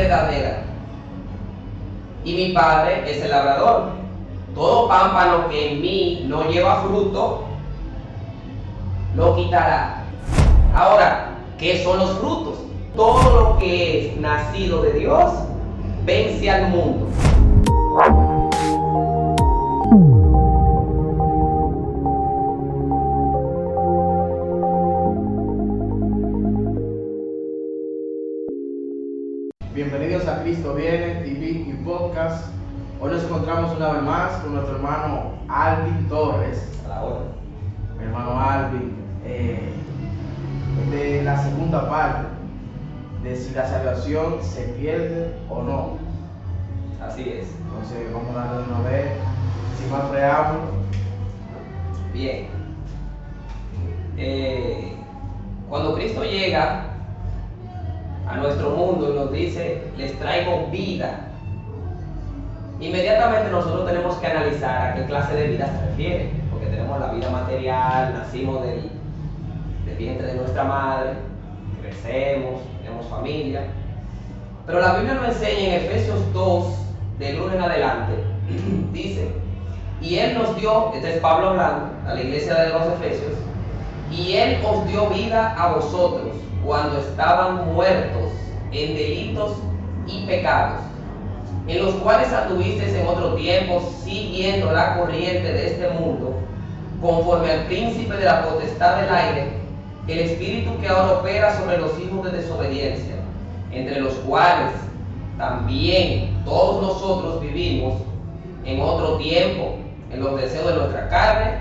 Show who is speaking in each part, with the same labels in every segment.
Speaker 1: verdadera. Y mi Padre es el labrador. Todo pámpano que en mí no lleva fruto, lo quitará. Ahora, ¿qué son los frutos? Todo lo que es nacido de Dios vence al mundo.
Speaker 2: Bienvenidos a Cristo Viene TV y Podcast. Hoy nos encontramos una vez más con nuestro hermano Alvin Torres.
Speaker 1: A la hora.
Speaker 2: Mi hermano Alvin, de la segunda parte de si la salvación se pierde o no.
Speaker 1: Así es.
Speaker 2: Entonces vamos a darle una vez, sin más preámbulo.
Speaker 1: Bien. Cuando Cristo llega a nuestro mundo y nos dice, les traigo vida, inmediatamente nosotros tenemos que analizar a qué clase de vida se refiere, porque tenemos la vida material, nacimos del vientre de nuestra madre, crecemos, tenemos familia, pero la Biblia nos enseña en Efesios 2, del 1 en adelante, dice, y Él nos dio, este es Pablo hablando a la iglesia de los Efesios, y Él os dio vida a vosotros cuando estaban muertos en delitos y pecados, en los cuales anduvisteis en otro tiempo siguiendo la corriente de este mundo, conforme al príncipe de la potestad del aire, el espíritu que ahora opera sobre los hijos de desobediencia, entre los cuales también todos nosotros vivimos en otro tiempo, en los deseos de nuestra carne,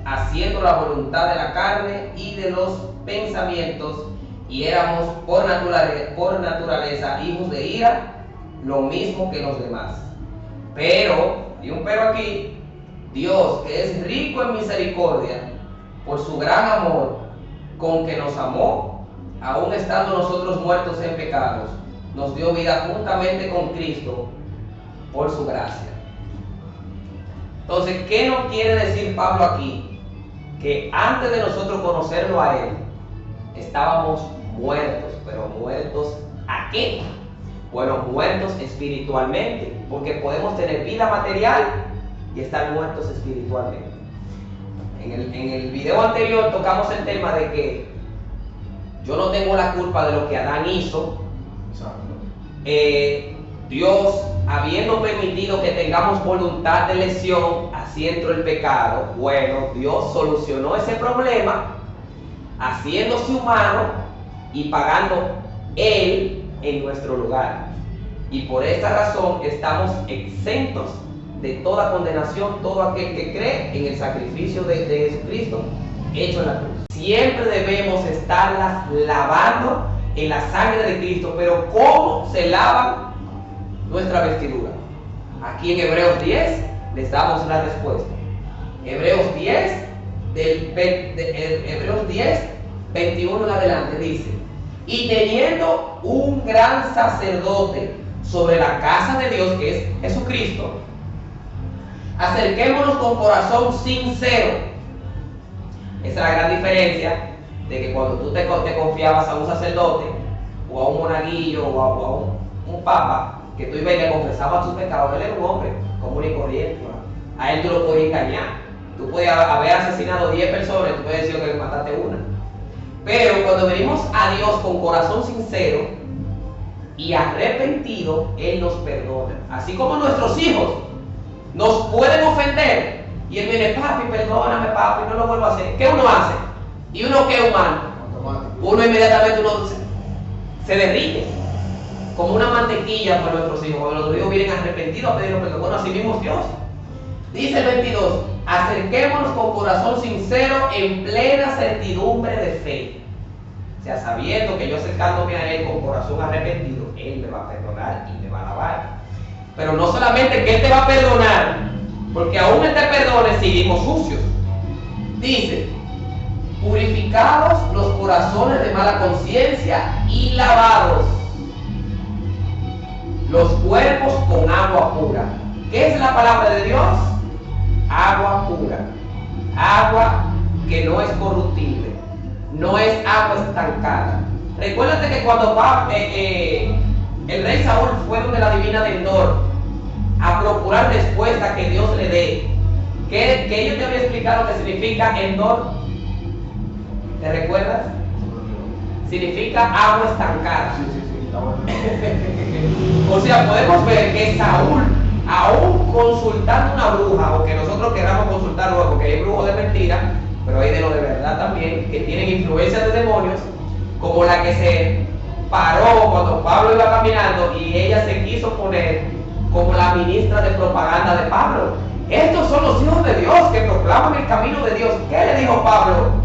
Speaker 1: haciendo la voluntad de la carne y de los pensamientos, y éramos por naturaleza hijos de ira, lo mismo que los demás. Pero, y un pero aquí, Dios, que es rico en misericordia, por su gran amor con que nos amó, aun estando nosotros muertos en pecados, nos dio vida juntamente con Cristo por su gracia. Entonces, ¿qué nos quiere decir Pablo aquí? Que antes de nosotros conocerlo a Él, estábamos muertos, pero ¿muertos a qué? Bueno, muertos espiritualmente, porque podemos tener vida material y estar muertos espiritualmente. En el video anterior tocamos el tema de que yo no tengo la culpa de lo que Adán hizo. Dios, habiendo permitido que tengamos voluntad de elección, así entró el pecado. Bueno, Dios solucionó ese problema haciéndose humano y pagando Él en nuestro lugar. Y por esta razón estamos exentos de toda condenación, todo aquel que cree en el sacrificio de Jesucristo hecho en la cruz. Siempre debemos estarlas lavando en la sangre de Cristo. Pero ¿cómo se lava nuestra vestidura? Aquí en Hebreos 10 les damos la respuesta. Hebreos 10, Hebreos 10, 21 en adelante dice, y teniendo un gran sacerdote sobre la casa de Dios, que es Jesucristo, acerquémonos con corazón sincero. Esa es la gran diferencia de que cuando tú te confiabas a un sacerdote o a un monaguillo o a un papa, que tú ibas y le confesabas tus pecados. Él era un hombre común y corriente. A él tú lo podías engañar. Tú podías haber asesinado 10 personas y tú puedes decir que mataste una. Pero cuando venimos a Dios con corazón sincero y arrepentido, Él nos perdona. Así como nuestros hijos nos pueden ofender y Él viene, papi, perdóname, papi, no lo vuelvo a hacer. ¿Qué uno hace? Y uno que es humano, uno inmediatamente se derrite como una mantequilla por nuestros hijos. Cuando nuestros hijos vienen arrepentidos a pedirnos perdón, bueno, así mismo Dios. Dice el 22, acerquémonos con corazón sincero en plena certidumbre de fe. O sea, sabiendo que yo acercándome a Él con corazón arrepentido, Él me va a perdonar y me va a lavar. Pero no solamente que Él te va a perdonar, porque aún Él te perdone, seguimos sucios. Dice, purificados los corazones de mala conciencia y lavados los cuerpos con agua pura. ¿Qué es la palabra de Dios? Agua pura, agua que no es corruptible, no es agua estancada. Recuérdate que cuando el rey camina de Endor a procurar respuesta que Dios le dé. Que yo te había explicado lo que significa Endor. ¿Te recuerdas? Significa agua estancada.
Speaker 2: Sí, está bueno.
Speaker 1: O sea, podemos ver que Saúl, aún consultando una bruja, o que nosotros queramos consultar luego, porque hay brujos de mentira, pero hay de lo de verdad también, que tienen influencia de demonios, como la que se paró cuando Pablo iba caminando y ella se quiso poner como la ministra de propaganda de Pablo. Estos son los hijos de Dios que proclaman el camino de Dios. ¿Qué le dijo Pablo?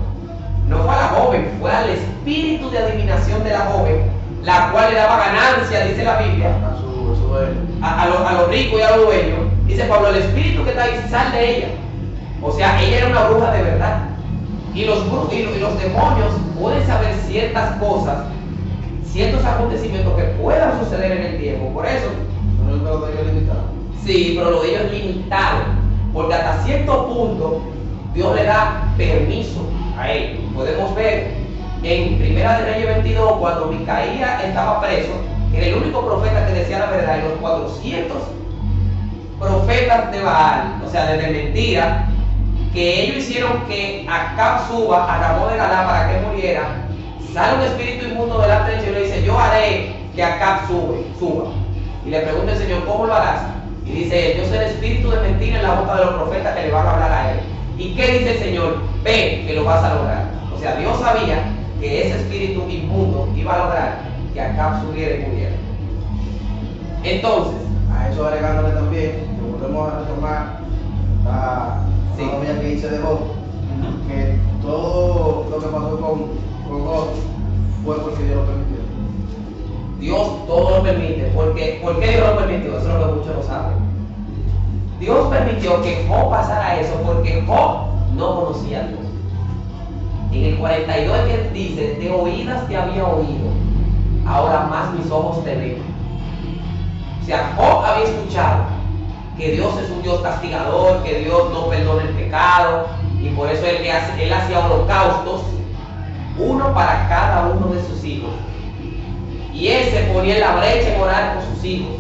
Speaker 1: No fue a la joven, fue al espíritu de adivinación de la joven, la cual le daba ganancia, dice la Biblia, a los ricos y a los dueños. Dice Pablo, el espíritu que está ahí, sal de ella. O sea, ella era una bruja de verdad. Y los demonios pueden saber ciertas cosas, ciertos acontecimientos que puedan suceder en el tiempo. Por eso, sí, pero lo de ellos es limitado, porque hasta cierto punto Dios le da permiso a ellos. Podemos ver en Primera de Reyes 22, cuando Micaías estaba preso, que era el único profeta que decía la verdad, y los 400 profetas de Baal, o sea, de mentira, que ellos hicieron que Acab suba a Ramón de Galá para que muriera. Sale un espíritu inmundo delante del Señor y dice, yo haré que Acab suba. Y le pregunta el Señor, ¿cómo lo harás? Y dice, yo soy el espíritu de mentira en la boca de los profetas que le van a hablar a él. ¿Y qué dice el Señor? Ve que lo vas a lograr. O sea, Dios sabía que ese espíritu inmundo iba a lograr que Acab subiera y muriera. Entonces,
Speaker 2: a eso agregándole también, que volvemos a retomar la novia que hice de Job, que todo lo que pasó con Job fue porque Dios lo permitió.
Speaker 1: Dios todo lo permite. ¿Por qué Dios lo permitió? Eso es lo que muchos no saben. Dios permitió que Job pasara eso porque Job no conocía a Dios. En el 42 que dice, de oídas te había oído, ahora más mis ojos te ven. O sea, Job había escuchado que Dios es un Dios castigador, que Dios no perdona el pecado, y por eso él hacía holocaustos, uno para cada uno de sus hijos. Y él se ponía en la brecha en orar por sus hijos,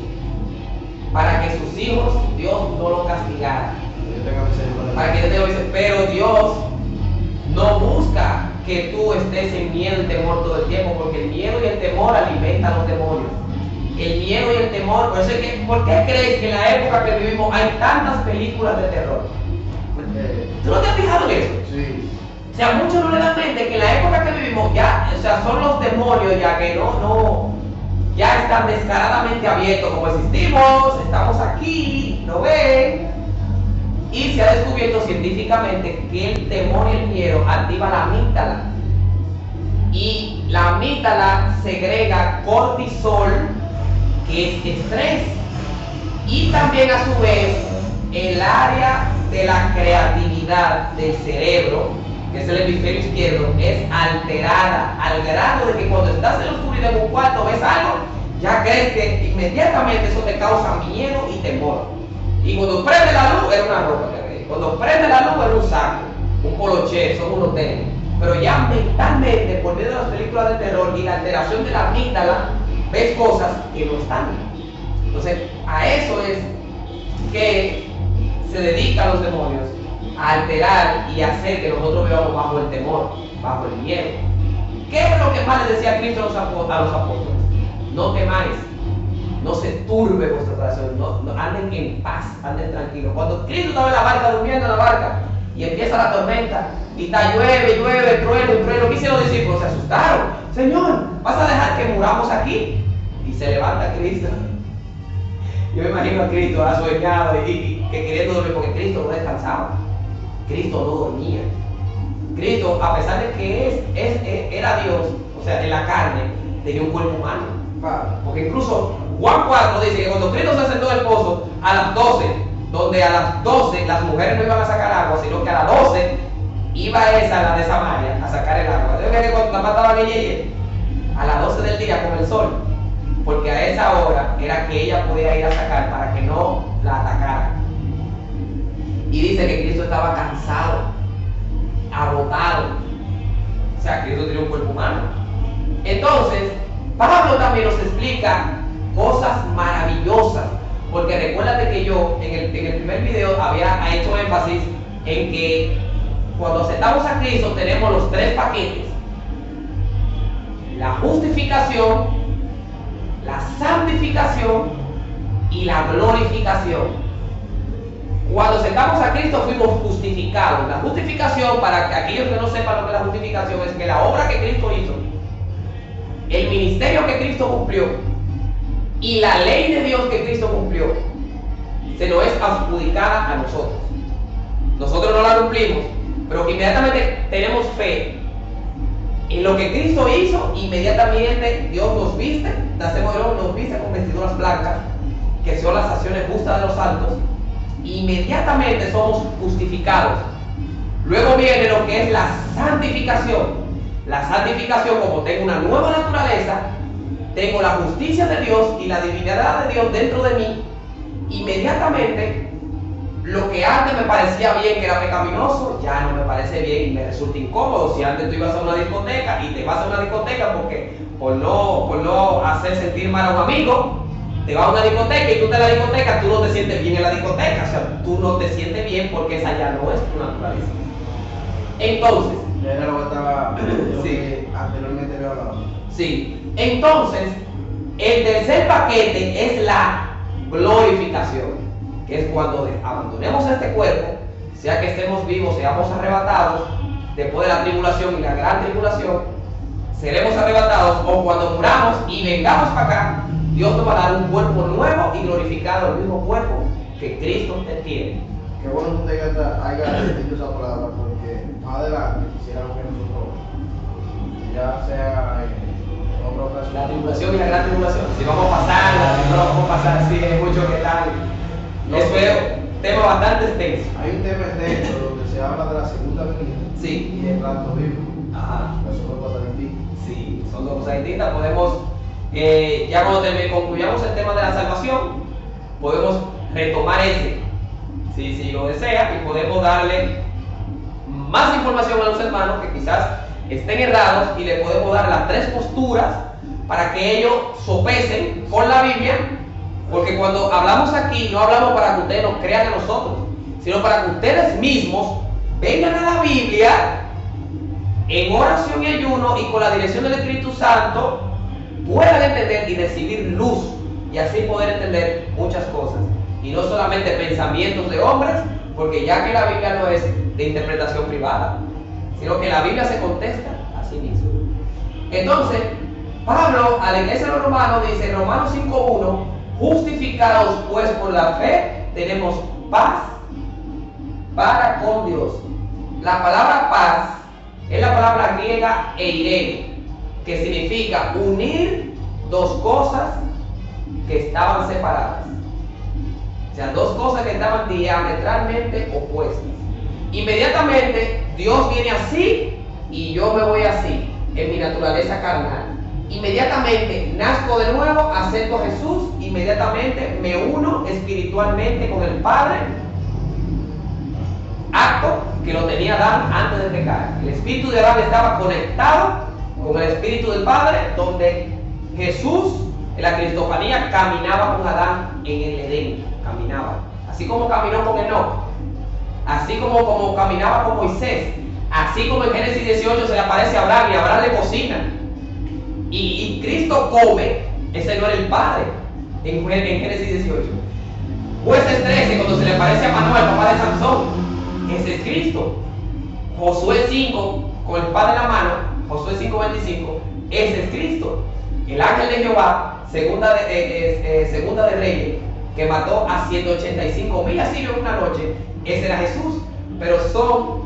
Speaker 1: para que sus hijos Dios no lo castigara. Para que Dios tenga misericordia. Pero Dios no busca que tú estés en miedo y temor todo el tiempo, porque el miedo y el temor alimentan los demonios. El miedo y el temor, por qué crees que en la época que vivimos hay tantas películas de terror? ¿Tú no te has fijado en eso?
Speaker 2: Sí.
Speaker 1: O sea, muchos no le dan mente que en la época que vivimos ya, o sea, son los demonios ya que ya están descaradamente abiertos, como existimos, estamos aquí, ¿no ven? Y se ha descubierto científicamente que el temor y el miedo activa la amígdala. Y la amígdala segrega cortisol, que es estrés. Y también a su vez, el área de la creatividad del cerebro, que es el hemisferio izquierdo, es alterada al grado de que cuando estás en la oscuridad en un cuarto ves algo, ya crees que inmediatamente eso te causa miedo y temor. Y cuando prende la luz era una ropa que veis, cuando prende la luz era un saco, un poloché, son unos tenis. Pero ya mentalmente, por medio de las películas de terror y la alteración de la amígdala, ves cosas que no están. Entonces, a eso es que se dedican los demonios, a alterar y hacer que nosotros vivamos bajo el temor, bajo el miedo. ¿Qué es lo que más le decía Cristo a los apóstoles? No temáis, no se turbe vuestro corazón, no anden en paz, anden tranquilos. Cuando Cristo estaba en la barca, durmiendo en la barca, y empieza la tormenta, y está llueve, trueno, ¿qué hicieron los discípulos? Se asustaron. Señor, ¿vas a dejar que muramos aquí? Y se levanta Cristo. Yo me imagino a Cristo asueñado y que queriendo dormir, porque Cristo no descansaba. Cristo no dormía. Cristo, a pesar de que era Dios, o sea, en la carne, tenía un cuerpo humano. Porque incluso Juan 4 dice que cuando Cristo se sentó en el pozo a las 12, donde a las 12 las mujeres no iban a sacar agua, sino que a las 12 iba la de Samaria, a sacar el agua. Yo creo que cuando la mataban ella, a las 12 del día con el sol, porque a esa hora era que ella podía ir a sacar para que no la atacaran. Y dice que Cristo estaba cansado, agotado. O sea, Cristo tenía un cuerpo humano. Entonces, Pablo también nos explica cosas maravillosas. Porque recuérdate que yo en el primer video había hecho énfasis en que cuando aceptamos a Cristo tenemos los tres paquetes: la justificación, la santificación y la glorificación. Cuando aceptamos a Cristo fuimos justificados. La justificación, para aquellos que no sepan lo que es la justificación, es que la obra que Cristo hizo, el ministerio que Cristo cumplió y la ley de Dios que Cristo cumplió, se nos es adjudicada a nosotros. Nosotros no la cumplimos, pero que inmediatamente tenemos fe en lo que Cristo hizo, inmediatamente Dios nos viste, nos viste con vestiduras blancas, que son las acciones justas de los santos. Inmediatamente somos justificados. Luego viene lo que es la santificación. La santificación, como tengo una nueva naturaleza, tengo la justicia de Dios y la divinidad de Dios dentro de mí, inmediatamente lo que antes me parecía bien, que era pecaminoso, ya no me parece bien y me resulta incómodo. Si antes tú ibas a una discoteca y te vas a una discoteca porque por no hacer sentir mal a un amigo, te vas a una discoteca y tú te la discoteca, tú no te sientes bien en la discoteca. O sea, tú no te sientes bien porque esa ya no es tu naturaleza. Entonces,
Speaker 2: ya era lo que estaba
Speaker 1: sí,
Speaker 2: que anteriormente había hablado.
Speaker 1: Sí, entonces el tercer paquete es la glorificación, que es cuando abandonemos este cuerpo, sea que estemos vivos, seamos arrebatados después de la tribulación y la gran tribulación, seremos arrebatados, o cuando muramos y vengamos para acá, Dios nos va a dar un cuerpo nuevo y glorificado, el mismo cuerpo que Cristo tiene.
Speaker 2: Qué bueno que usted haya dicho esa palabra, porque más adelante quisiéramos que nosotros, ya sea en otra ocasión,
Speaker 1: La tribulación y la gran tribulación, si vamos a pasar, si no vamos a pasar, sí, hay mucho que tal. Eso es un tema bastante extenso.
Speaker 2: hay un tema extenso donde se habla de la segunda venida,
Speaker 1: Sí.
Speaker 2: y el rapto vivo.
Speaker 1: Ajá.
Speaker 2: Eso no pasa en ti.
Speaker 1: Sí, son dos cosas distintas. Podemos, ya cuando concluyamos el tema de la salvación, podemos retomar ese, si lo desea, y podemos darle más información a los hermanos que quizás estén errados, y le podemos dar las tres posturas para que ellos sopesen con la Biblia, porque cuando hablamos aquí no hablamos para que ustedes nos crean a nosotros, sino para que ustedes mismos vengan a la Biblia en oración y ayuno y con la dirección del Espíritu Santo puedan entender y recibir luz, y así poder entender muchas cosas y no solamente pensamientos de hombres, porque ya que la Biblia no es de interpretación privada, sino que la Biblia se contesta a sí misma. Entonces Pablo a la iglesia de los romanos dice en Romanos 5:1: justificados pues por la fe tenemos paz para con Dios. La palabra paz es la palabra griega eirene, que significa unir dos cosas que estaban separadas. O sea, dos cosas que estaban diametralmente opuestas. Inmediatamente Dios viene así y yo me voy así, en mi naturaleza carnal. Inmediatamente nazco de nuevo, acepto a Jesús, inmediatamente me uno espiritualmente con el Padre, acto que lo tenía Adán antes de pecar. El espíritu de Adán estaba conectado con el espíritu del Padre, donde Jesús en la cristofanía caminaba con Adán en el Edén, caminaba, así como caminó con Enoc, así como caminaba con Moisés, así como en Génesis 18 se le aparece a Abraham y Abraham le cocina, y Cristo come. Ese no era el Padre en Génesis 18. Jueces 13, cuando se le aparece a Manoah, el papá de Sansón, ese es Cristo. Josué 5, con el espada en la mano, Josué 5:25, ese es Cristo. El ángel de Jehová, segunda de Reyes, que mató a 185,000 asirios en una noche, ese era Jesús. Pero son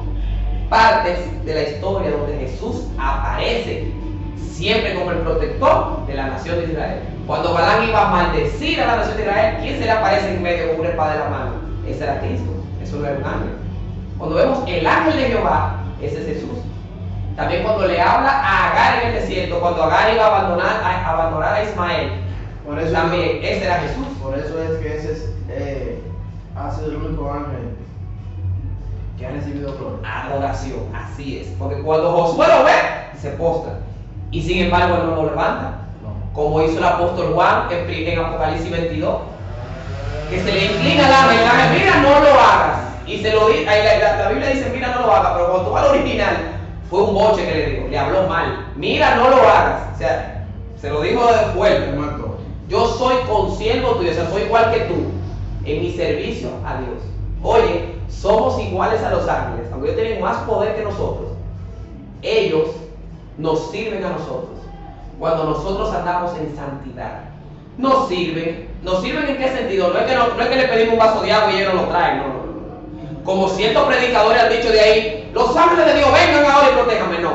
Speaker 1: partes de la historia donde Jesús aparece siempre como el protector de la nación de Israel. Cuando Balaam iba a maldecir a la nación de Israel, ¿quién se le aparece en medio con una espada en la mano? Ese era Cristo, eso no era un ángel. Cuando vemos el ángel de Jehová, ese es Jesús. También cuando le habla a Agar en el desierto, cuando Agar iba a abandonar a Ismael,
Speaker 2: por eso
Speaker 1: también ese era Jesús.
Speaker 2: Por eso es que ese ha sido el único ángel que ha recibido gloria.
Speaker 1: Adoración, así es. Porque cuando Josué lo ve, se postra. Y sin embargo él no lo levanta.
Speaker 2: No.
Speaker 1: como hizo el apóstol Juan en Apocalipsis 22, que se le inclina al ángel, el ángel, mira, no lo hagas. Y se lo dice, la Biblia dice, mira, no lo hagas, pero cuando tú vas al original, fue un boche que le dijo, le habló mal. Mira, no lo hagas. O sea, se lo dijo de fuerte. Yo soy consiervo tuyo, o sea, soy igual que tú en mi servicio a Dios. Oye, somos iguales a los ángeles, aunque ellos tienen más poder que nosotros. Ellos nos sirven a nosotros cuando nosotros andamos en santidad. Nos sirven en qué sentido, no es que le pedimos un vaso de agua y ellos nos lo traen, no. Como ciertos predicadores han dicho de ahí, los ángeles de Dios vengan ahora y protéjanme. No,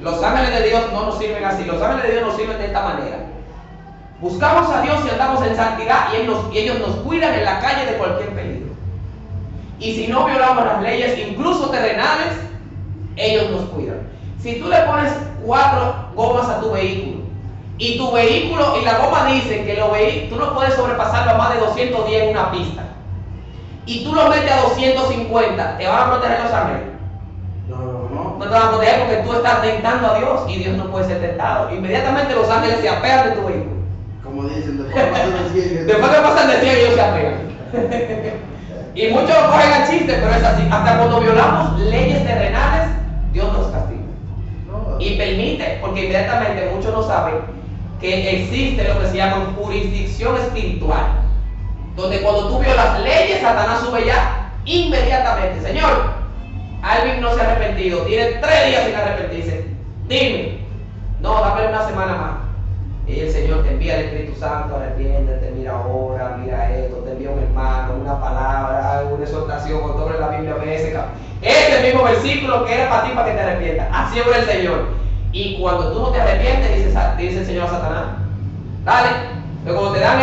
Speaker 1: los ángeles de Dios no nos sirven así, los ángeles de Dios nos sirven de esta manera. Buscamos a Dios y andamos en santidad y ellos nos cuidan en la calle de cualquier peligro. Y si no violamos las leyes, incluso terrenales, ellos nos cuidan. Si tú le pones 4 gomas a tu vehículo y tu vehículo y la goma dice que tú no puedes sobrepasarlo a más de 210 en una pista y tú lo metes a 250, ¿te van a proteger los ángeles? No te van a proteger porque tú estás tentando a Dios y Dios no puede ser tentado. Inmediatamente los ángeles se apegan de tu vehículo.
Speaker 2: Como dicen, después que pasan de 100.
Speaker 1: Después que pasan de 100 ellos se apegan. Y muchos lo cogen a chiste, pero es así. Hasta cuando violamos leyes terrenales, Dios nos castiga. Y permite, porque inmediatamente muchos no saben que existe lo que se llama jurisdicción espiritual, donde cuando tú violas leyes, Satanás sube ya inmediatamente. Señor, Alvin no se ha arrepentido, tiene 3 días sin arrepentirse. Dime, no, dame una semana más. Y el Señor te envía el Espíritu Santo, arrepiéntete, mira ahora, mira esto, te envía un hermano, una palabra, una exhortación, con todo en la Biblia, ese mismo versículo que era para ti, para que te arrepientas. Así obra el Señor. Y cuando tú no te arrepientes, dice el Señor a Satanás, dale, pero cuando te dan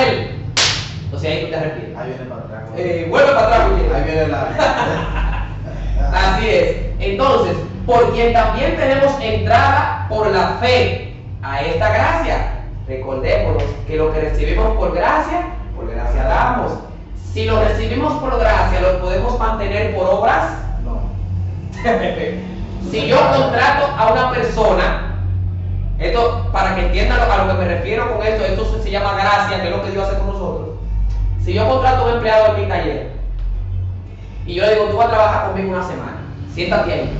Speaker 1: entonces ahí tú te arrepientes.
Speaker 2: Ahí viene para atrás.
Speaker 1: Vuelve para atrás,
Speaker 2: ahí viene la.
Speaker 1: Así es. Entonces, por quien también tenemos entrada por la fe a esta gracia. Recordémonos que lo que recibimos por gracia damos. Si lo recibimos por gracia, ¿lo podemos mantener por obras?
Speaker 2: No.
Speaker 1: Si yo contrato a una persona, esto para que entiendan a lo que me refiero con esto se llama gracia, que es lo que Dios hace con nosotros. Si yo contrato a un empleado en mi taller y yo le digo, tú vas a trabajar conmigo una semana, siéntate ahí.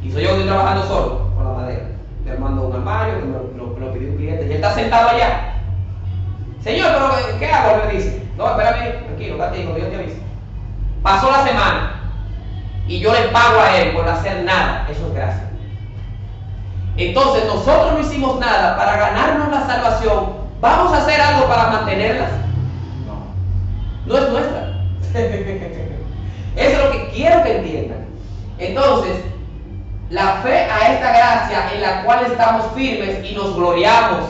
Speaker 1: Y soy yo que estoy trabajando solo con la madera. Le mando un armario que me lo pidió un cliente y él está sentado allá. Señor, pero ¿qué hago? Me dice. No, espérame, tranquilo, contigo, Dios te avisa. Pasó la semana y yo le pago a él por hacer nada. Eso es gracia. Entonces nosotros no hicimos nada para ganarnos la salvación. ¿Vamos a hacer algo para mantenerlas? No es nuestra. Eso es lo que quiero que entiendan. Entonces, la fe a esta gracia en la cual estamos firmes y nos gloriamos,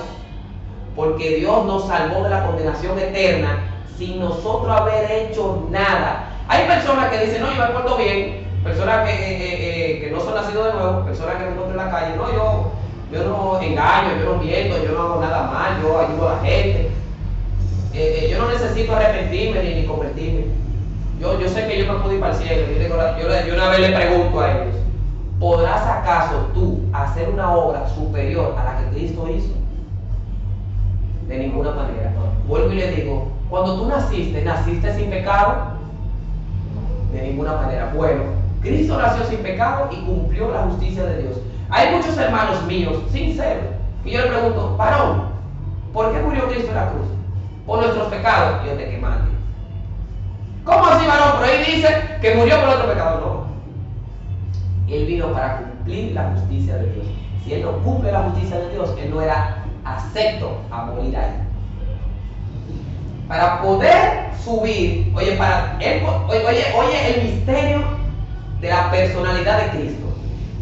Speaker 1: porque Dios nos salvó de la condenación eterna sin nosotros haber hecho nada. Hay personas que dicen, no, yo me porto bien, personas que no son nacidos de nuevo, personas que me encuentran en la calle, no, yo no engaño, yo no miento, yo no hago nada mal, yo ayudo a la gente, yo no necesito arrepentirme ni convertirme. Yo sé que yo me puedo ir para el cielo. Yo una vez le pregunto a ellos, ¿podrás acaso tú hacer una obra superior a la que Cristo hizo? De ninguna manera. Vuelvo y le digo, cuando tú ¿naciste sin pecado? De ninguna manera. Bueno, Cristo nació sin pecado y cumplió la justicia de Dios. Hay muchos hermanos míos, sinceros, y yo le pregunto, varón, ¿por qué murió Cristo en la cruz? Por nuestros pecados. Yo te quemaste. ¿Cómo así, varón? Pero ahí dice que murió por otro pecado. No. Él vino para cumplir la justicia de Dios. Si él no cumple la justicia de Dios, él no era acepto a morir ahí. Para poder subir, oye el misterio de la personalidad de Cristo.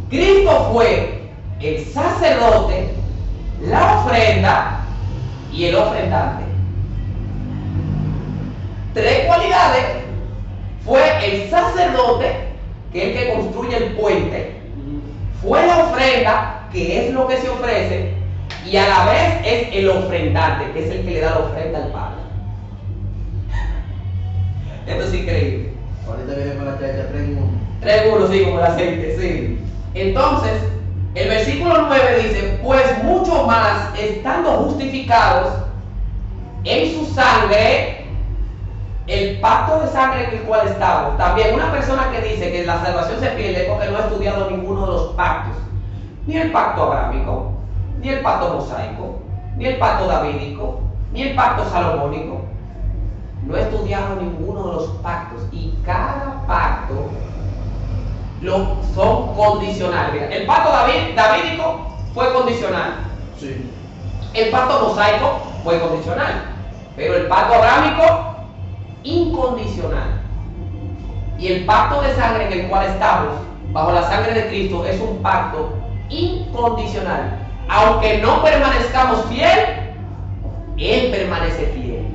Speaker 1: Cristo fue el sacerdote, la ofrenda y el ofrendante. 3 cualidades. Fue el sacerdote, que es el que construye el puente. Fue la ofrenda, que es lo que se ofrece, y a la vez es el ofrendante, que es el que le da la ofrenda al Padre. Esto es increíble.
Speaker 2: Ahorita viene con la chacha 3 en 1.
Speaker 1: 3 en 1, sí, como el aceite, sí. Entonces, El versículo 9 dice, pues mucho más, estando justificados en su sangre, el pacto de sangre en el cual estamos. También una persona que dice que la salvación se pierde porque no ha estudiado ninguno de los pactos. Ni el pacto abrámico, ni el pacto mosaico, ni el pacto davídico, ni el pacto salomónico. No ha estudiado ninguno de los pactos. Y cada pacto son condicionales. Mira, el pacto davídico fue condicional.
Speaker 2: Sí.
Speaker 1: El pacto mosaico fue condicional. Pero el pacto abrámico, incondicional. Y el pacto de sangre en el cual estamos, bajo la sangre de Cristo, es un pacto incondicional. Aunque no permanezcamos fiel, Él permanece fiel.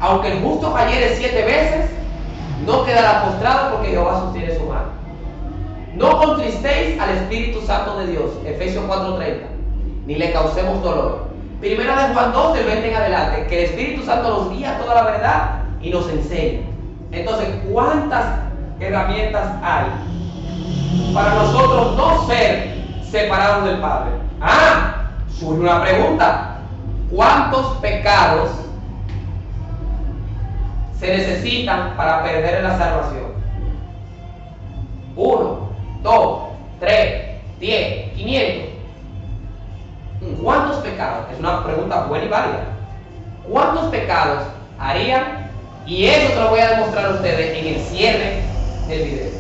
Speaker 1: Aunque el justo fallere 7 veces, no quedará postrado porque Jehová sostiene su mano. No contristéis al Espíritu Santo de Dios, Efesios 4:30, ni le causemos dolor. Primera de Juan 2, del 20 en adelante, que el Espíritu Santo nos guía a toda la verdad y nos enseña. Entonces, ¿cuántas herramientas hay para nosotros no ser separados del Padre? Surge una pregunta. ¿Cuántos pecados se necesitan para perder la salvación? 1, 2, 3, 10, 500. ¿Cuántos pecados? Es una pregunta buena y válida. ¿Cuántos pecados harían? Y eso se lo voy a demostrar a ustedes en el cierre del video.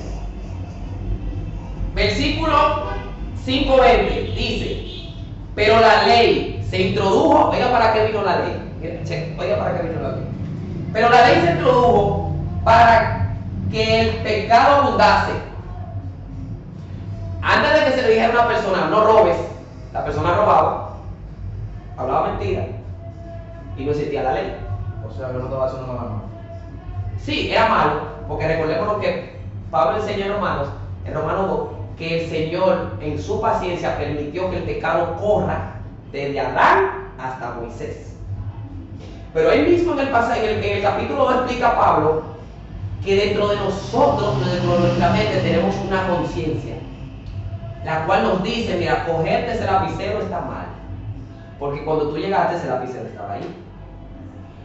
Speaker 1: Versículo 5:20 dice, pero la ley se introdujo. Oiga, ¿para qué vino la ley? Oiga, ¿para qué vino la ley? Pero la ley se introdujo para que el pecado abundase. Antes de que se le dijera a una persona, no robes, la persona robaba, hablaba mentira y no existía la ley.
Speaker 2: O sea, que no estaba haciendo nada malo.
Speaker 1: Sí, era malo, porque recordemos lo que Pablo enseña en Romanos 2, que el Señor en su paciencia permitió que el pecado corra desde Adán hasta Moisés. Pero él mismo en el capítulo 2 explica a Pablo que dentro de nosotros, dentro de nuestra mente, tenemos una conciencia, la cual nos dice, mira, cogerte ese lapicero está mal, porque cuando tú llegaste ese lapicero estaba ahí.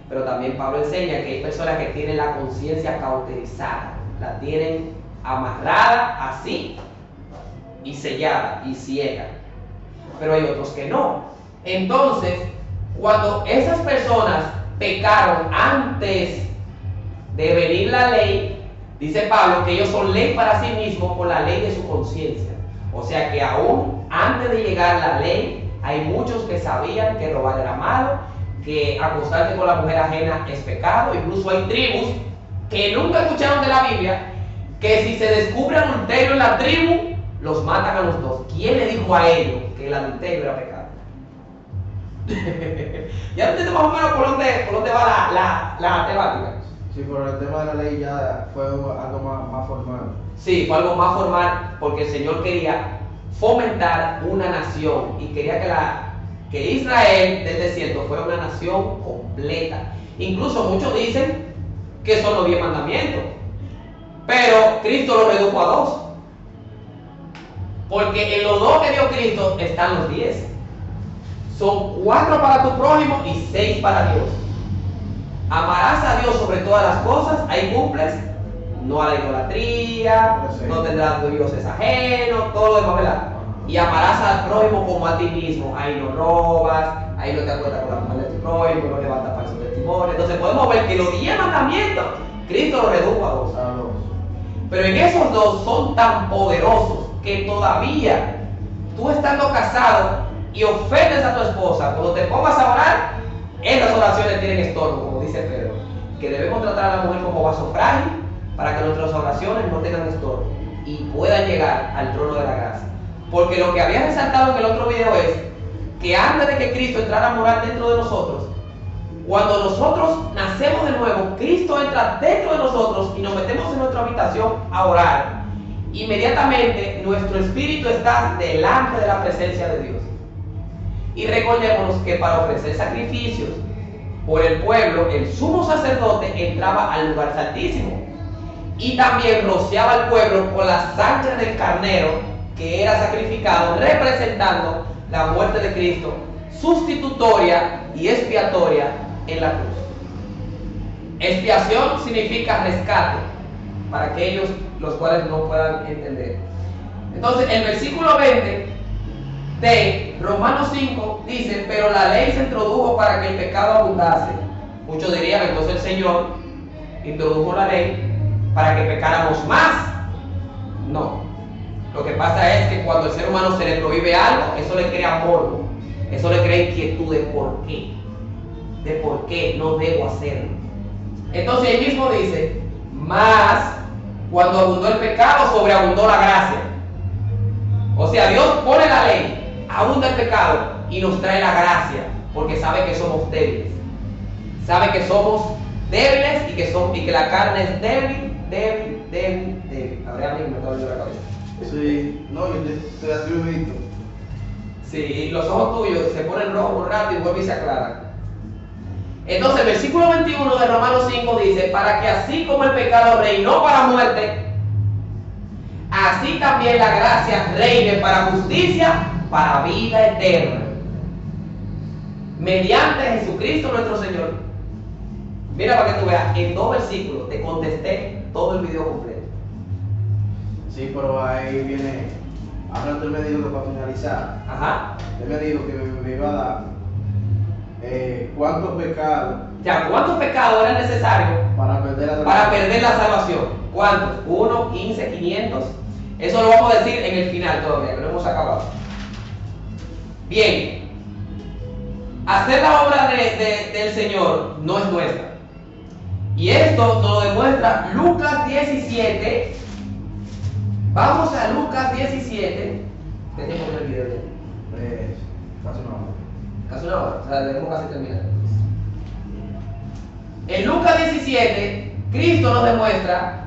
Speaker 1: Pero también Pablo enseña que hay personas que tienen la conciencia cauterizada, la tienen amarrada así y sellada y ciega, pero hay otros que no. Entonces, cuando esas personas pecaron antes de venir la ley, dice Pablo que ellos son ley para sí mismos por la ley de su conciencia. O sea que aún antes de llegar la ley, hay muchos que sabían que robar era malo, que acostarse con la mujer ajena es pecado. Incluso hay tribus que nunca escucharon de la Biblia, que si se descubre adulterio en la tribu, los matan a los dos. ¿Quién le dijo a ellos que el adulterio era pecado? Ya entiendes más o menos por dónde va la temática.
Speaker 2: Sí, pero el tema de la ley ya fue algo más formal.
Speaker 1: Sí, fue algo más formal porque el Señor quería fomentar una nación y quería que Israel del desierto fuera una nación completa. Incluso muchos dicen que son los 10 mandamientos, pero Cristo lo redujo a 2. Porque en los 2 que dio Cristo están los 10. Son 4 para tu prójimo y 6 para Dios. Amarás a Dios sobre todas las cosas, ahí cumples. No a la idolatría, no tendrás dioses ajenos, todo lo demás, ¿verdad? Y amarás al prójimo como a ti mismo. Ahí no robas, ahí no te acuerdas con la mujer de tu prójimo, no levantas falsos testimonios. Entonces podemos ver que los 10 mandamientos, Cristo los redujo a 2. Pero en esos 2 son tan poderosos que todavía tú estando casado y ofendes a tu esposa, cuando te pongas a orar, esas oraciones tienen estorbo, como dice Pedro, que debemos tratar a la mujer como vaso frágil para que nuestras oraciones no tengan estorbo y puedan llegar al trono de la gracia. Porque lo que había resaltado en el otro video es que antes de que Cristo entrara a morar dentro de nosotros, cuando nosotros nacemos de nuevo, Cristo entra dentro de nosotros y nos metemos en nuestra habitación a orar. Inmediatamente nuestro espíritu está delante de la presencia de Dios. Y recordémonos que para ofrecer sacrificios por el pueblo, el sumo sacerdote entraba al lugar santísimo y también rociaba al pueblo con la sangre del carnero que era sacrificado representando la muerte de Cristo, sustitutoria y expiatoria en la cruz. Expiación significa rescate para aquellos los cuales no puedan entender. Entonces, el versículo 20 de Romanos 5 dice: pero la ley se introdujo para que el pecado abundase. Muchos dirían, entonces el Señor introdujo la ley para que pecáramos más. No. Lo que pasa es que cuando al ser humano se le prohíbe algo, eso le crea morbo, eso le crea inquietud de por qué no debo hacerlo. Entonces él mismo dice: más cuando abundó el pecado, sobreabundó la gracia. O sea, Dios pone la ley, abunda el pecado y nos trae la gracia, porque sabe que somos débiles, sabe que somos débiles y que la carne es débil. Habrá alguien que me está doliendo la cabeza.
Speaker 2: Sí, no, yo estoy así visto.
Speaker 1: Sí, y los ojos tuyos se ponen rojos por rato y vuelven y se aclaran. Entonces el versículo 21 de Romanos 5 dice: para que así como el pecado reinó para muerte, así también la gracia reine para justicia, para vida eterna, mediante Jesucristo nuestro Señor. Mira para que tú veas, en 2 versículos te contesté todo el video completo.
Speaker 2: Sí, pero ahí viene, hablando, él me dijo que para finalizar,
Speaker 1: Ajá.
Speaker 2: él me dijo que me iba a dar cuántos pecados.
Speaker 1: Ya, ¿cuántos pecados eran necesarios
Speaker 2: Para perder
Speaker 1: la salvación? ¿Cuántos? 1, 15, 500. Eso lo vamos a decir en el final todavía, que no hemos acabado. Bien. Hacer la obra del Señor no es nuestra. Y esto nos lo demuestra Lucas 17. Vamos a Lucas 17. ¿Qué tiempo en el video ya?
Speaker 2: Casi una hora.
Speaker 1: Casi una hora, o sea, debemos casi terminar. En Lucas 17, Cristo nos demuestra,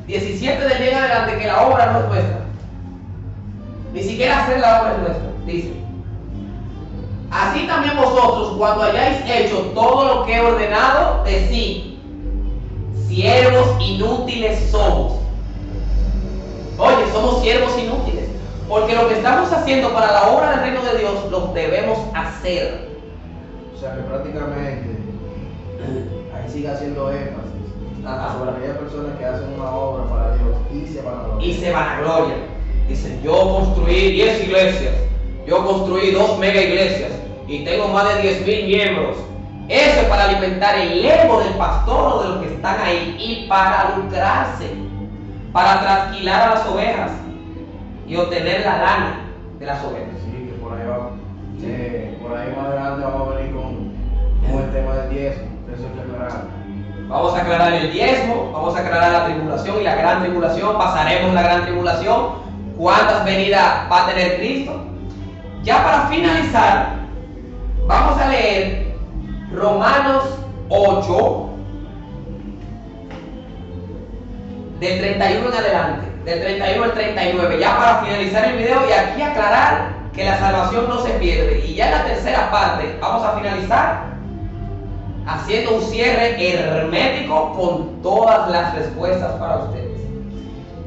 Speaker 1: 17 del día en adelante, que la obra no es nuestra. Ni siquiera hacer la obra es nuestra. Dice: así también vosotros, cuando hayáis hecho todo lo que he ordenado, decid: siervos inútiles somos. Oye, somos siervos inútiles, porque lo que estamos haciendo para la obra del reino de Dios lo debemos hacer.
Speaker 2: O sea que prácticamente ahí sigue haciendo énfasis sobre aquellas personas que hacen una obra para Dios y se van a gloria.
Speaker 1: Dicen: yo construí 10 iglesias, yo construí 2 mega iglesias y tengo más de 10,000 miembros. Eso es para alimentar el ego del pastor o de los que están ahí y para lucrarse, para trasquilar a las ovejas y obtener la lana de las ovejas.
Speaker 2: Sí, que por ahí va. Por ahí más adelante vamos a venir con el tema del diezmo. Eso hay que aclarar.
Speaker 1: Vamos a aclarar el diezmo, vamos a aclarar la tribulación y la gran tribulación. Pasaremos la gran tribulación. ¿Cuántas venidas va a tener Cristo? Ya para finalizar, vamos a leer Romanos 8, del 31 en adelante, del 31 al 39, ya para finalizar el video y aquí aclarar que la salvación no se pierde. Y ya en la tercera parte vamos a finalizar haciendo un cierre hermético con todas las respuestas para ustedes.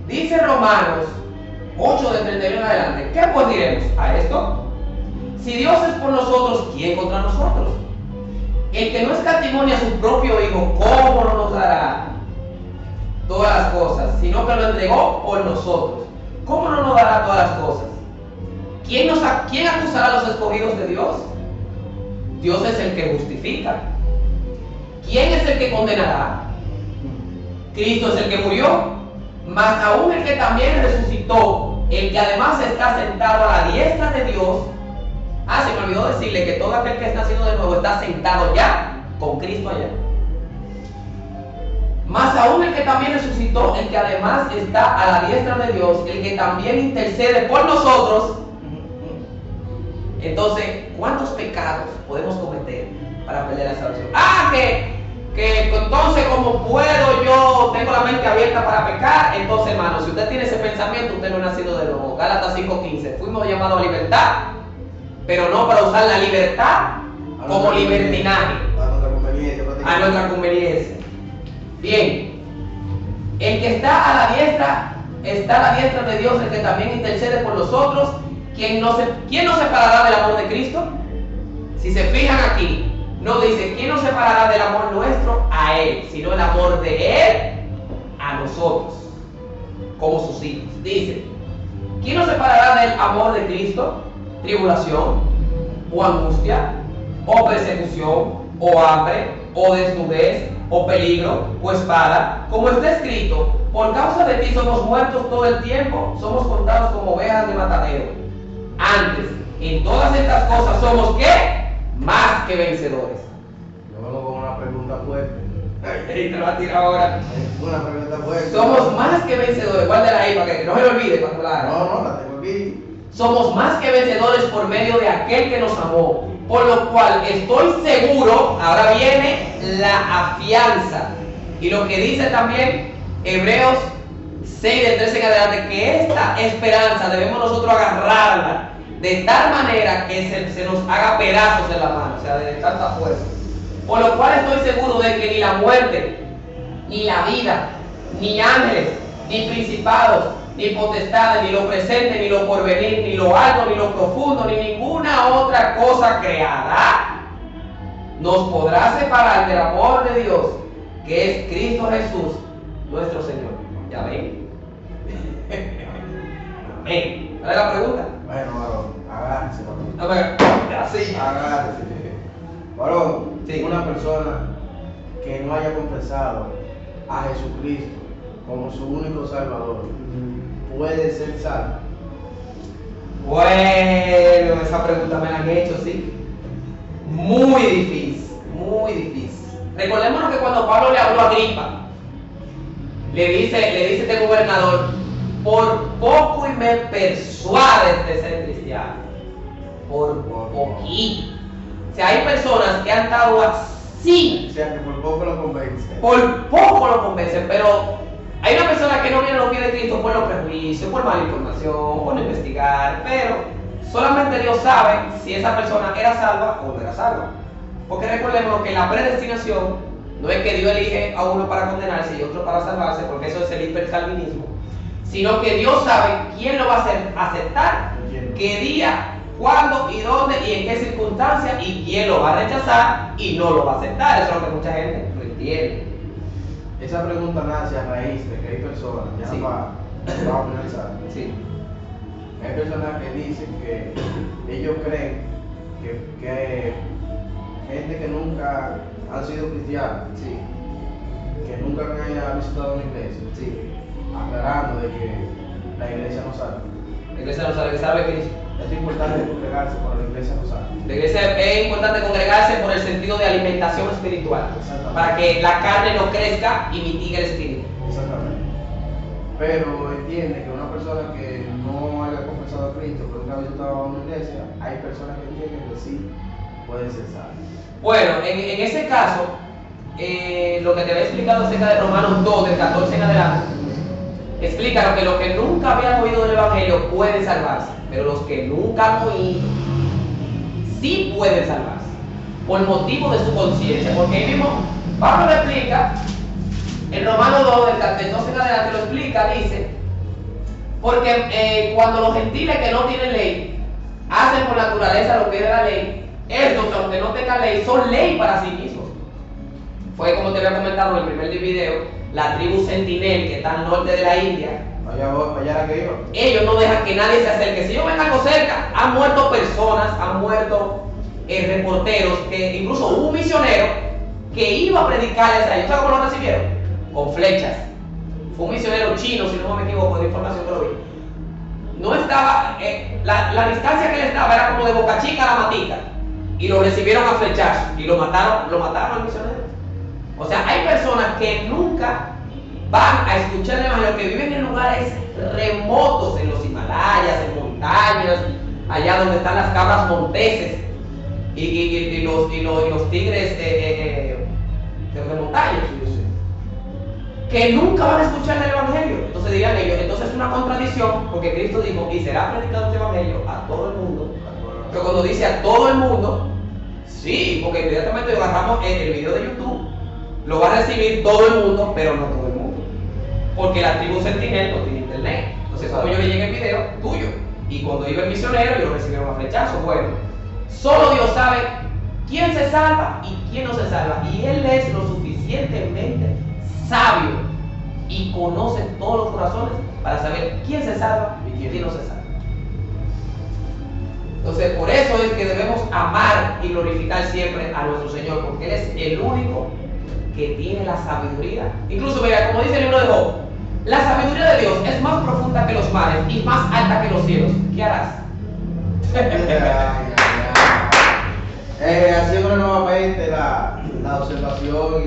Speaker 1: Dice Romanos 8 del 31 en adelante: ¿qué pues diremos a esto? Si Dios es por nosotros, ¿quién contra nosotros? El que no escatimó a su propio Hijo, ¿cómo no nos dará todas las cosas? Sino que lo entregó por nosotros, ¿cómo no nos dará todas las cosas? ¿Quién acusará a los escogidos de Dios? Dios es el que justifica. ¿Quién es el que condenará? Cristo es el que murió, mas aún el que también resucitó, el que además está sentado a la diestra de Dios. Se me olvidó decirle que todo aquel que está nacido de nuevo está sentado ya con Cristo allá. Más aún el que también resucitó, el que además está a la diestra de Dios, el que también intercede por nosotros. Entonces, ¿cuántos pecados podemos cometer para perder la salvación? Que entonces, como puedo, yo tengo la mente abierta para pecar. Entonces, hermano, si usted tiene ese pensamiento, usted no es nacido de nuevo. Gálatas 5:15. Fuimos llamados a libertad, pero no para usar la libertad como libertinaje. A nuestra conveniencia. Bien, el que está a la diestra está a la diestra de Dios, el que también intercede por nosotros. ¿Quién nos separará del amor de Cristo? Si se fijan aquí, no dice quién nos separará del amor nuestro a Él, sino el amor de Él a nosotros, como sus hijos. Dice, ¿quién nos separará del amor de Cristo? Tribulación, o angustia, o persecución, o hambre, o desnudez, o peligro, o espada. Como está escrito, por causa de ti somos muertos todo el tiempo, somos contados como ovejas de matadero. Antes, en todas estas cosas somos ¿qué? Más que vencedores.
Speaker 2: Yo vengo con una pregunta fuerte.
Speaker 1: Te lo va a tirar ahora.
Speaker 2: Una pregunta fuerte.
Speaker 1: Somos más que vencedores. Guárdala ahí para que no se lo olvide cuando la haga.
Speaker 2: No, la tengo aquí.
Speaker 1: Somos más que vencedores por medio de aquel que nos amó. Por lo cual estoy seguro, ahora viene la afianza. Y lo que dice también Hebreos 6 del 13 en adelante, que esta esperanza debemos nosotros agarrarla de tal manera que se nos haga pedazos en la mano, o sea, de tanta fuerza. Por lo cual estoy seguro de que ni la muerte, ni la vida, ni ángeles, ni principados, ni potestades, ni lo presente, ni lo porvenir, ni lo alto, ni lo profundo, ni ninguna otra cosa creada nos podrá separar del amor de Dios, que es Cristo Jesús, nuestro Señor. ¿Ya ven? Amén. ¿Cuál es la pregunta?
Speaker 2: Bueno, varón, agárrese, varón.
Speaker 1: A ver, así.
Speaker 2: Agárrese. Varón,
Speaker 1: Sí.
Speaker 2: una persona que no haya confesado a Jesucristo como su único Salvador, ¿puede ser salvo?
Speaker 1: Bueno, esa pregunta me la han hecho, sí. Muy difícil, muy difícil. Recordémonos que cuando Pablo le habló a Agripa, le dice este gobernador, por poco y me persuades de ser cristiano. Por poquito. O sea, hay personas que han estado así.
Speaker 2: O sea, que por poco lo convence.
Speaker 1: Por poco lo convencen, pero hay una persona que no viene a los pies de Cristo por los prejuicios, por mala información, por no investigar, pero solamente Dios sabe si esa persona era salva o no era salva. Porque recordemos que la predestinación no es que Dios elige a uno para condenarse y otro para salvarse, porque eso es el hipercalvinismo, sino que Dios sabe quién lo va a hacer aceptar, qué día, cuándo y dónde y en qué circunstancias, y quién lo va a rechazar y no lo va a aceptar. Eso es lo que mucha gente no entiende.
Speaker 2: Esa pregunta nace a raíz de que hay personas, ya
Speaker 1: Sí.
Speaker 2: para finalizar,
Speaker 1: Sí.
Speaker 2: hay personas que dicen que ellos creen que gente que nunca han sido cristianos,
Speaker 1: Sí.
Speaker 2: que nunca han visitado una iglesia,
Speaker 1: Sí.
Speaker 2: aclarando de que la iglesia no salva.
Speaker 1: La iglesia no sabe que sabe Cristo.
Speaker 2: Es importante congregarse, pero la iglesia no salva.
Speaker 1: La iglesia es importante congregarse por el sentido de alimentación espiritual,
Speaker 2: Exactamente.
Speaker 1: para que la carne no crezca y mitigue el espíritu.
Speaker 2: Exactamente. Pero entiende que una persona que no haya confesado a Cristo, pero nunca ha visitado una iglesia, hay personas que entienden que sí pueden ser salvas.
Speaker 1: Bueno, en ese caso, lo que te había explicado acerca de Romanos 2, del 14 en adelante, explica que los que nunca habían oído del Evangelio pueden salvarse, pero los que nunca han oído sí pueden salvarse, por motivo de su conciencia. Porque ahí mismo, Pablo lo explica, en Romanos 2, del 12 en adelante lo explica, dice, porque cuando los gentiles que no tienen ley hacen por naturaleza lo que es de la ley, estos, aunque no tengan ley, son ley para sí mismos. Fue como te había comentado en el primer video, la tribu Sentinel, que está al norte de la India.
Speaker 2: Allá la que iba.
Speaker 1: Ellos no dejan que nadie se acerque. Si yo vengo algo cerca, han muerto personas, han muerto reporteros, que incluso hubo un misionero que iba a predicarles a ellos. ¿Sabes cómo lo recibieron? Con flechas. Fue un misionero chino, si no me equivoco, de información que lo vi. No estaba, la distancia que él estaba era como de Boca Chica a La Matica. Y lo recibieron a flechazos y lo mataron al misionero. O sea, hay personas que nunca van a escuchar el Evangelio, que viven en lugares remotos, en los Himalayas, en montañas, allá donde están las cabras monteses y los tigres de montañas, que nunca van a escuchar el Evangelio. Entonces dirían ellos, entonces es una contradicción, porque Cristo dijo, y será predicado este Evangelio a todo el mundo. Pero cuando dice a todo el mundo, sí, porque inmediatamente agarramos el video de YouTube, lo va a recibir todo el mundo, pero no todo el mundo. Porque la tribu Sentinel no tiene internet. internet. Entonces, como yo le llegué el video, tuyo. Y cuando iba el misionero, yo lo recibieron a flechazo. Bueno, solo Dios sabe quién se salva y quién no se salva. Y Él es lo suficientemente sabio y conoce todos los corazones para saber quién se salva y quién no se salva. Entonces, por eso es que debemos amar y glorificar siempre a nuestro Señor, porque Él es el único que tiene la sabiduría. Incluso, mira, como dice el libro de Job, la sabiduría de Dios es más profunda que los mares y más alta que los cielos. ¿Qué harás?
Speaker 2: Haciendo nuevamente la observación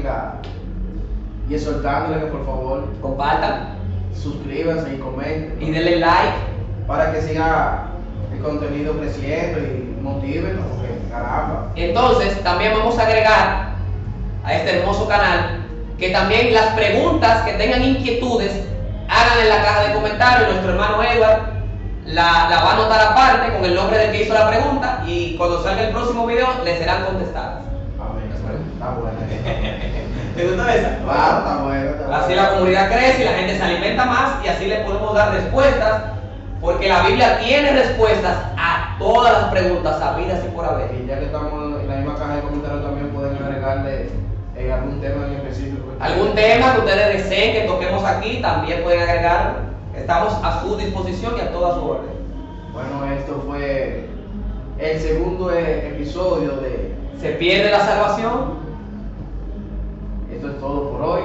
Speaker 2: y exhortándole que por favor
Speaker 1: Compartan
Speaker 2: suscríbanse y comenten
Speaker 1: y denle like
Speaker 2: para que siga el contenido creciendo y motívenlo, porque caramba.
Speaker 1: Entonces, también vamos a agregar a este hermoso canal que también las preguntas que tengan inquietudes hagan en la caja de comentarios. Nuestro hermano Edward la va a anotar aparte con el nombre del que hizo la pregunta y cuando salga el próximo video le serán contestadas.
Speaker 2: Amén. Está bueno.
Speaker 1: ¿Te gusta esa?
Speaker 2: Claro, está bueno.
Speaker 1: Así la comunidad crece y la gente se alimenta más y así le podemos dar respuestas, porque la Biblia tiene respuestas a todas las preguntas habidas y por haber.
Speaker 2: Y ya que estamos en la misma caja de comentarios, también pueden agregarle algún tema en específico.
Speaker 1: Algún tema que ustedes deseen que toquemos aquí, también pueden agregarlo. Estamos a su disposición y a toda su orden.
Speaker 2: Bueno, esto fue el segundo episodio de
Speaker 1: ¿Se pierde la salvación?
Speaker 2: Esto es todo por hoy.